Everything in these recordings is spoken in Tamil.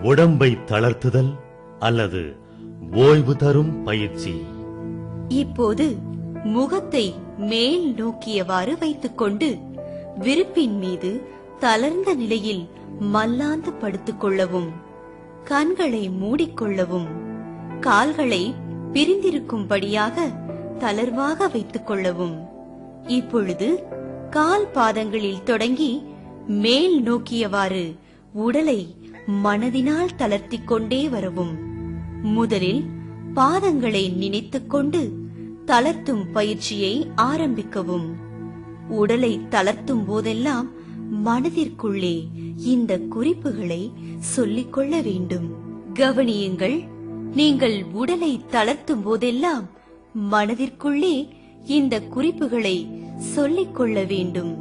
உடம்பை தளர்த்துதல் அல்லது ஓய்வு தரும் பயிற்சி. இப்போது முகத்தை மேல் நோக்கியவாறு வைத்துக்கொண்டு விரிப்பின் மீது தளர்ந்த நிலையில் மல்லாந்து படுத்துக் கொள்ளவும், கண்களை மூடிக்கொள்ளவும், கால்களை பிரிந்திருக்கும்படியாக தளர்வாக வைத்துக் கொள்ளவும். இப்பொழுது கால் பாதங்களில் தொடங்கி மேல் நோக்கியவாறு உடலை மனதினால் தளர்த்திக் கொண்டே வரவும். முதலில் பாதங்களை நினைத்துக் கொண்டு தளர்த்தும் பயிற்சியை ஆரம்பிக்கவும். உடலை தளர்த்தும் போதெல்லாம் மனதிற்குள்ளே இந்த குறிப்புகளை சொல்லிக் கொள்ள வேண்டும். கவனியுங்கள், நீங்கள் உடலை தளர்த்தும் போதெல்லாம் மனதிற்குள்ளே இந்த குறிப்புகளை சொல்லிக் கொள்ள வேண்டும்.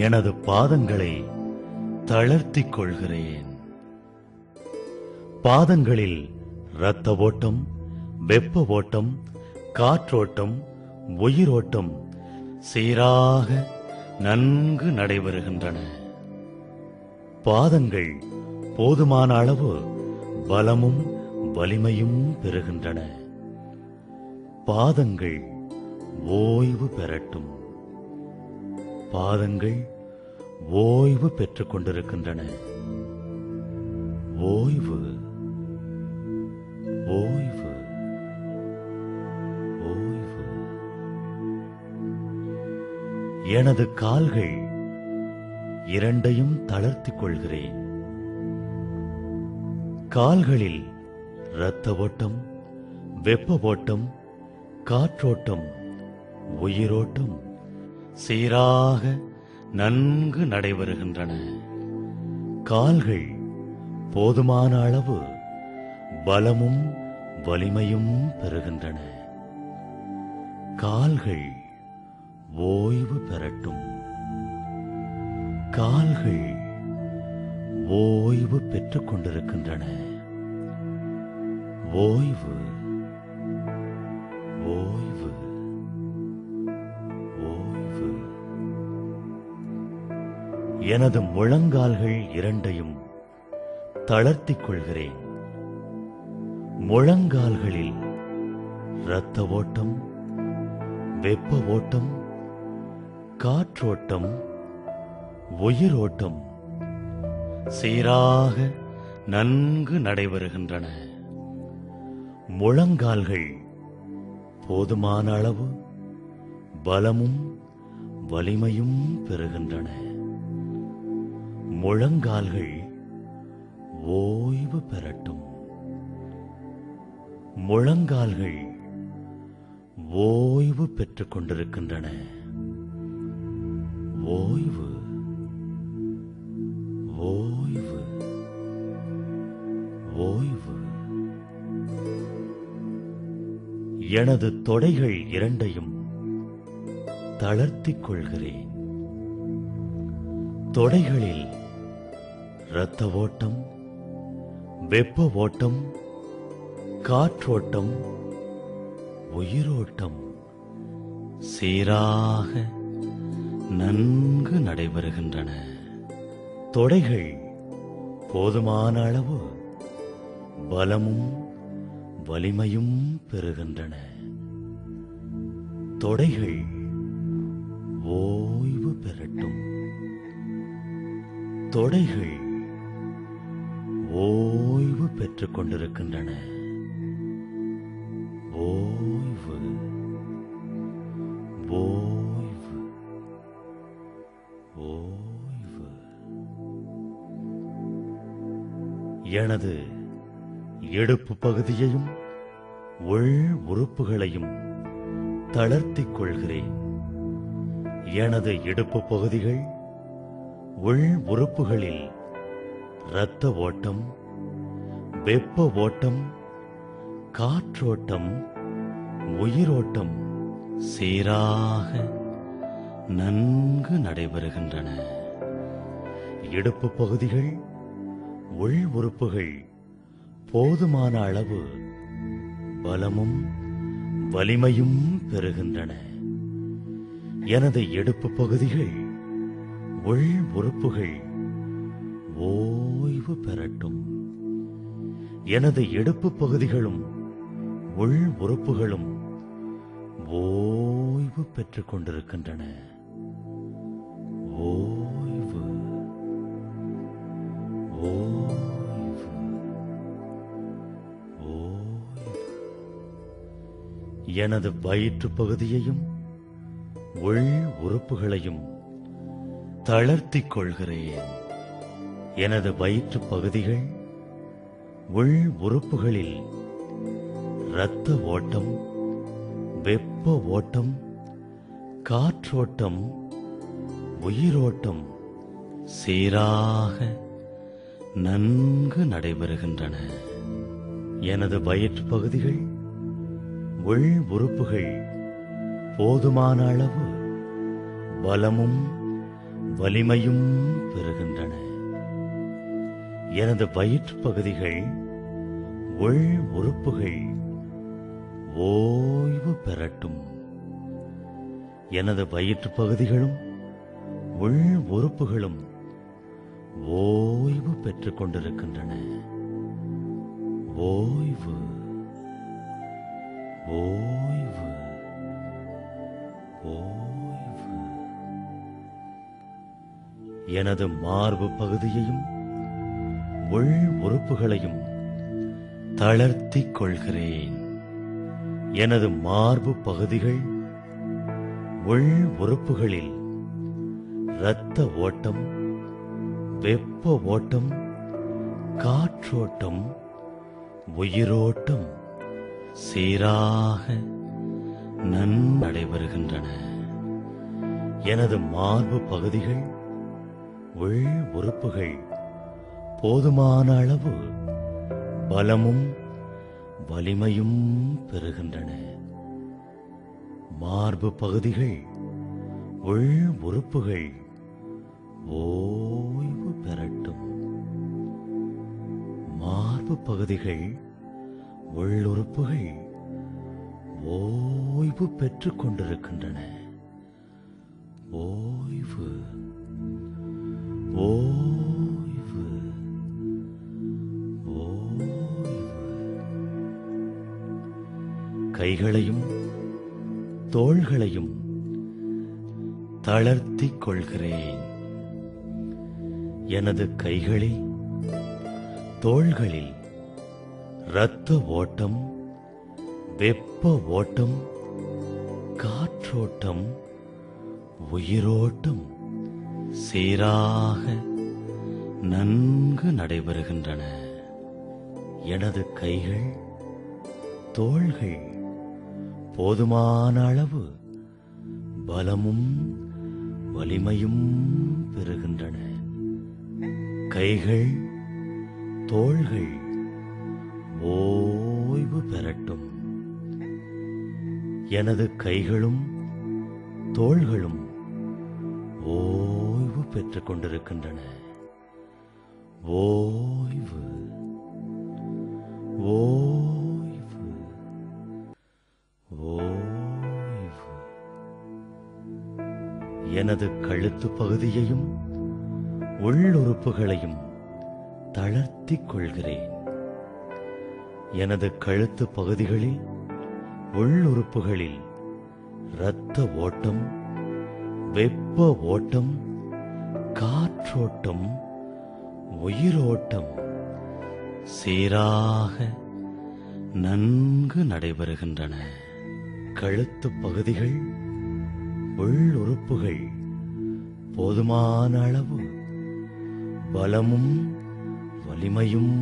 எனது பாதங்களை தளர்த்திக் கொள்கிறேன். பாதங்களில் இரத்த ஓட்டம், வெப்ப ஓட்டம், காற்றோட்டம், உயிரோட்டம் சீராக நன்கு நடைபெறுகின்றன. பாதங்கள் போதுமான அளவு பலமும் வலிமையும் பெறுகின்றன. பாதங்கள் ஓய்வு பெறட்டும். பாதங்கள் ஓய்வு பெற்றுக் கொண்டிருக்கின்றன. ஓய்வு, ஓய்வு, ஓய்வு. எனது கால்கள் இரண்டையும் தளர்த்திக் கொள்கிறேன். கால்களில் இரத்த ஓட்டம், வெப்ப ஓட்டம், காற்றோட்டம், உயிரோட்டம் சீராக நன்கு நடைபெறுகின்றன. கால்கள் போதுமான அளவு பலமும் வலிமையும் பெறுகின்றன. கால்கள் ஓய்வு பெறட்டும். கால்கள் ஓய்வு பெற்றுக் கொண்டிருக்கின்றன. ஓய்வு, ஓய்வு, ஓய்வு. எனது முழங்கால்கள் இரண்டையும் தளர்த்திக் கொள்கிறேன். முழங்கால்களில் இரத்த ஓட்டம், வெப்ப ஓட்டம், காற்றோட்டம், உயிரோட்டம் சீராக நன்கு நடைபெறுகின்றன. முழங்கால்கள் போதுமான அளவு பலமும் வலிமையும் பெறுகின்றன. முழங்கால்கள் ஓய்வு பெறட்டும். முழங்கால்கள் ஓய்வு பெற்றுக் கொண்டிருக்கின்றன. ஓய்வு, ஓய்வு, ஓய்வு. எனது தொடைகள் இரண்டையும் தளர்த்திக் கொள்கிறேன். தொடைகளில் இரத்த ஓட்டம், வெப்ப ஓட்டம், காற்றோட்டம், உயிரோட்டம் சீராக நன்கு நடைபெறுகின்றன. தொடைகள் போதுமான அளவு பலமும் வலிமையும் பெறுகின்றன. தொடைகள் ஓய்வு பெறட்டும். தொடைகள் ஓய்வு பெற்றுக் கொண்டிருக்கின்றன. ஓய்வு, ஓய்வு, ஓய்வு. எனது இடுப்பு பகுதியையும் உள் உறுப்புகளையும் தளர்த்திக் கொள்கிறேன். எனது இடுப்பு பகுதிகள், உள் உறுப்புகளில் இரத்த ஓட்டம், வெப்ப ஓட்டம், காற்றோட்டம், உயிரோட்டம் சீராக நன்கு நடைபெறுகின்றன. இடுப்பு பகுதிகள், உள் உறுப்புகள் போதுமான அளவு பலமும் வலிமையும் பெறுகின்றன. எனது இடுப்பு பகுதிகள், உள் உறுப்புகள் ஓய்வு பெறட்டும். எனது இடுப்பு பகுதிகளும் உள் உறுப்புகளும் ஓய்வு பெற்றுக் கொண்டிருக்கின்றன. ஓய்வு, ஓய்வு, ஓய்வு. எனது வயிற்று பகுதியையும் உள் உறுப்புகளையும் தளர்த்திக் கொள்கிறேன். எனது வயிற்று பகுதிகள் உள் உறுப்புகளில் இரத்த ஓட்டம், வெப்ப ஓட்டம், காற்றோட்டம், உயிரோட்டம் சீராக நன்கு நடைபெறுகின்றன. எனது வயிற்று பகுதிகள் உள் உறுப்புகள் போதுமான அளவு பலமும் வலிமையும் பெறுகின்றன. எனது வயிற்று பகுதிகள் உள் உறுப்புகள் ஓய்வு பெறட்டும். எனது வயிற்று பகுதிகளும் உள் உறுப்புகளும் ஓய்வு பெற்றுக் கொண்டிருக்கின்றன. ஓய்வு, ஓய்வு, ஓய்வு. எனது மார்பு பகுதியையும் உள் உறுப்புகளையும் தளர்த்திக் கொள்கிறேன். எனது மார்பு பகுதிகள் உள் உறுப்புகளில் இரத்த ஓட்டம், வெப்ப ஓட்டம், காற்றோட்டம், உயிரோட்டம் சீராக நடைபெறுகின்றன. எனது மார்பு பகுதிகள் உள் உறுப்புகள் போதுமான அளவு பலமும் வலிமையும் பெறுகின்றன. மார்பு பகுதிகள் உள் உறுப்புகள் ஓய்வு பெறட்டும். மார்பு பகுதிகள் உள்ளுறுப்புகள் ஓய்வு பெற்றுக் கொண்டிருக்கின்றன. ஓய்வு, ஓய்வு, ஓய்வு. கைகளையும் தோள்களையும் தளர்த்திக் கொள்கிறேன். எனது கைகளில் தோள்களில் இரத்த ஓட்டம், வெப்ப ஓட்டம், காற்றோட்டம், உயிரோட்டம் சீராக நன்கு நடைபெறுகின்றன. எனது கைகள் தோள்கள் போதுமான அளவு பலமும் வலிமையும் பெறுகின்றன. கைகள் தோள்கள் ஓய்வு பெறட்டும். எனது கைகளும் தோள்களும் ஓய்வு பெற்றுக் கொண்டிருக்கின்றன. ஓய்வு, ஓய்வு, ஓய்வு. எனது கழுத்து பகுதியையும் உள்ளுறுப்புகளையும் தளர்த்திக் கொள்கிறேன். எனது கழுத்து பகுதிகளில் உள்ளுறுப்புகளில் இரத்த ஓட்டம், வெப்ப ஓட்டம், காற்றோட்டம், உயிரோட்டம் சீராக நன்கு நடைபெறுகின்றன. கழுத்து பகுதிகள் உள்ளுறுப்புகள் போதுமான அளவு பலமும் வலிமையும்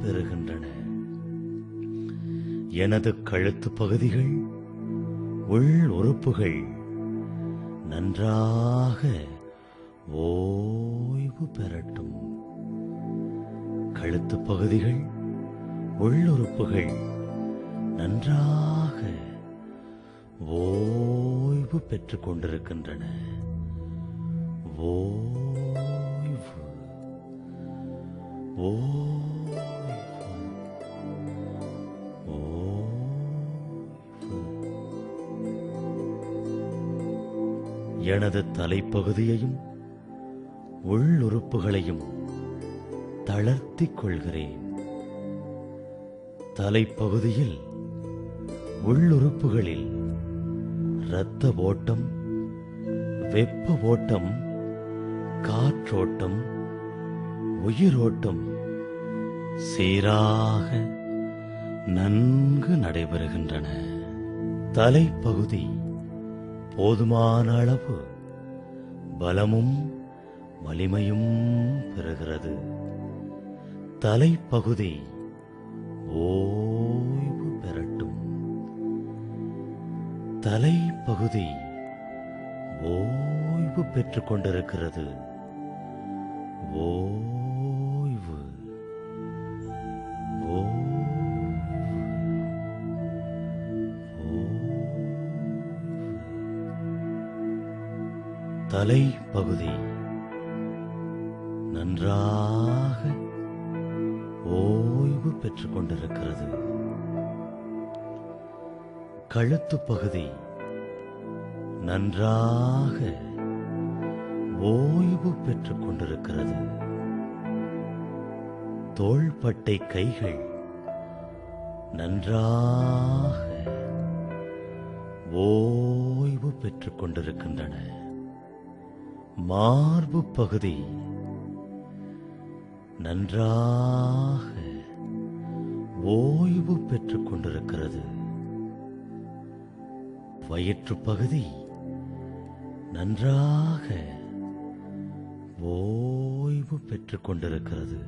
பெறுகின்றன. எனது கழுத்து பகுதிகள் உள் உறுப்புகள் நன்றாக ஓய்வு பெறட்டும். கழுத்து பகுதிகள் உள்ளுறுப்புகள் நன்றாக ஓய்வு பெற்றுக் கொண்டிருக்கின்றன. ஓய்வு, ஓய்வு, ஓய்வு. எனது தலைப்பகுதியையும் உள்ளுறுப்புகளையும் தளர்த்திக் கொள்கிறேன். தலைப்பகுதியில் உள்ளுறுப்புகளில் இரத்த ஓட்டம், வெப்ப ஓட்டம், காற்றோட்டம், உயிரோட்டம் சீராக நன்கு நடைபெறுகின்றன. தலைப்பகுதி போதுமான அளவு பலமும் வலிமையும் பெறுகிறது. தலைப்பகுதி ஓய்வு பெறட்டும். தலைப்பகுதி ஓய்வு பெற்றுக் கொண்டிருக்கிறது. ஓய்வு, தலைப்பகுதி நன்றாக ஓய்வு பெற்றுக் கொண்டிருக்கிறது. கழுத்துப் பகுதி நன்றாக ஓய்வு பெற்றுக் கொண்டிருக்கிறது. தோள்பட்டை கைகள் நன்றாக ஓய்வு பெற்றுக் கொண்டிருக்கின்றன. மார்பு பகுதி நன்றாக ஓய்வு பெற்றுக் கொண்டிருக்கிறது. வயிற்று பகுதி நன்றாக ஓய்வு பெற்றுக் கொண்டிருக்கிறது.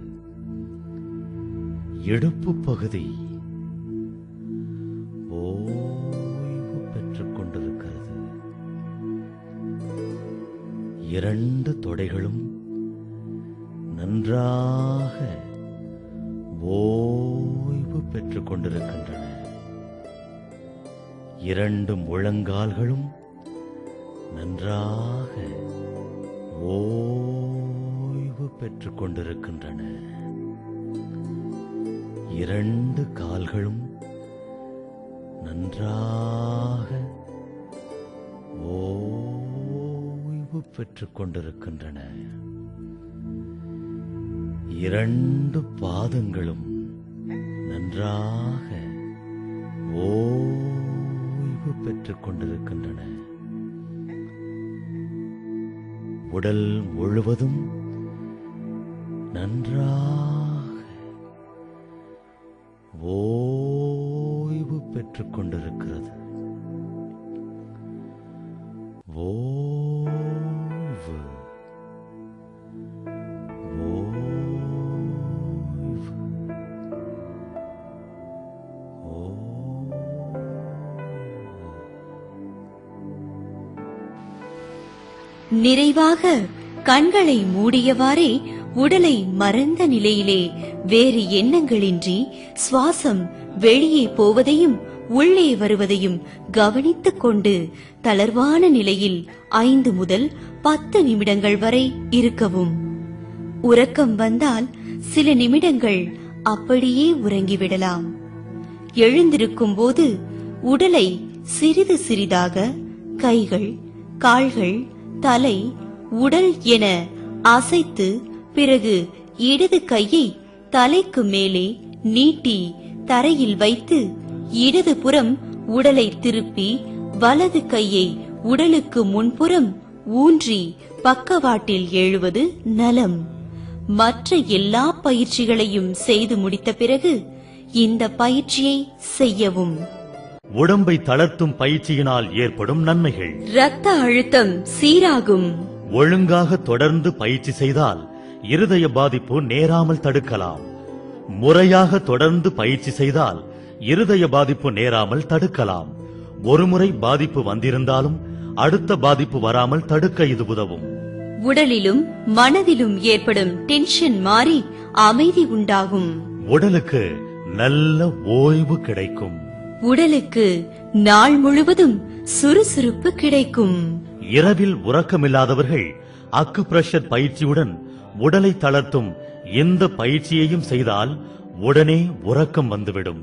இடுப்பு பகுதி ஓய்வு பெற்றுக் கொண்டிருக்கிறது. இரண்டு தொடைகளும் நன்றாக ஓய்வு பெற்றுக் கொண்டிருக்கின்றன. இரண்டு முழங்கால்களும் நன்றாக ஓய்வு பெற்றுக் கொண்டிருக்கின்றன. இரண்டு கால்களும் நன்றாக ஓய்வு பெற்றுக் கொண்டிருக்கின்றன. இரண்டு பாதங்களும் நன்றாக ஓய்வு பெற்றுக் கொண்டிருக்கின்றன. உடல் முழுவதும் நன்றாக ஓய்வு பெற்றுக் கொண்டிருக்கிறது. ஓய்வு, நிறைவாக கண்களை மூடியவாறே உடலை மறந்த நிலையிலே வேறு எண்ணங்களின்றி சுவாசம் வெளியே போவதையும் உள்ளே வருவதையும் கவனித்துக் கொண்டு தளர்வான நிலையில் 5 முதல் 10 நிமிடங்கள் வரை இருக்கவும். உறக்கம் வந்தால் சில நிமிடங்கள் அப்படியே உறங்கிவிடலாம். எழுந்திருக்கும் போது உடலை சிறிது சிறிதாக கைகள், கால்கள், தலை, உடல் என அசைத்து பிறகு இடது கையை தலைக்கு மேலே நீட்டி தரையில் வைத்து இடது புறம் உடலை திருப்பி வலது கையை உடலுக்கு முன்புறம் ஊன்றி பக்கவாட்டில் எழுவது நலம். மற்ற எல்லா பயிற்சிகளையும் செய்து முடித்த பிறகு இந்த பயிற்சியை செய்யவும். உடம்பை தளர்த்தும் பயிற்சியினால் ஏற்படும் நன்மைகள்: இரத்த அழுத்தம் சீராகும். ஒழுங்காக தொடர்ந்து பயிற்சி செய்தால் இருதய பாதிப்பு நேராமல் தடுக்கலாம். முறையாக தொடர்ந்து பயிற்சி செய்தால் இருதய பாதிப்பு நேராமல் தடுக்கலாம். ஒருமுறை பாதிப்பு வந்திருந்தாலும் அடுத்த பாதிப்பு வராமல் தடுக்க இது உதவும். உடலிலும் மனதிலும் ஏற்படும் டென்ஷன் மாறி அமைதி உண்டாகும். உடலுக்கு நல்ல ஓய்வு கிடைக்கும். உடலுக்கு நாள் முழுவதும் சுறுசுறுப்பு கிடைக்கும். இரவில் உறக்கமில்லாதவர்கள் அக்குப்ரெஷர் பயிற்சியுடன் உடலை தளர்த்தும் எந்த பயிற்சியையும் செய்தால் உடனே உறக்கம் வந்துவிடும்.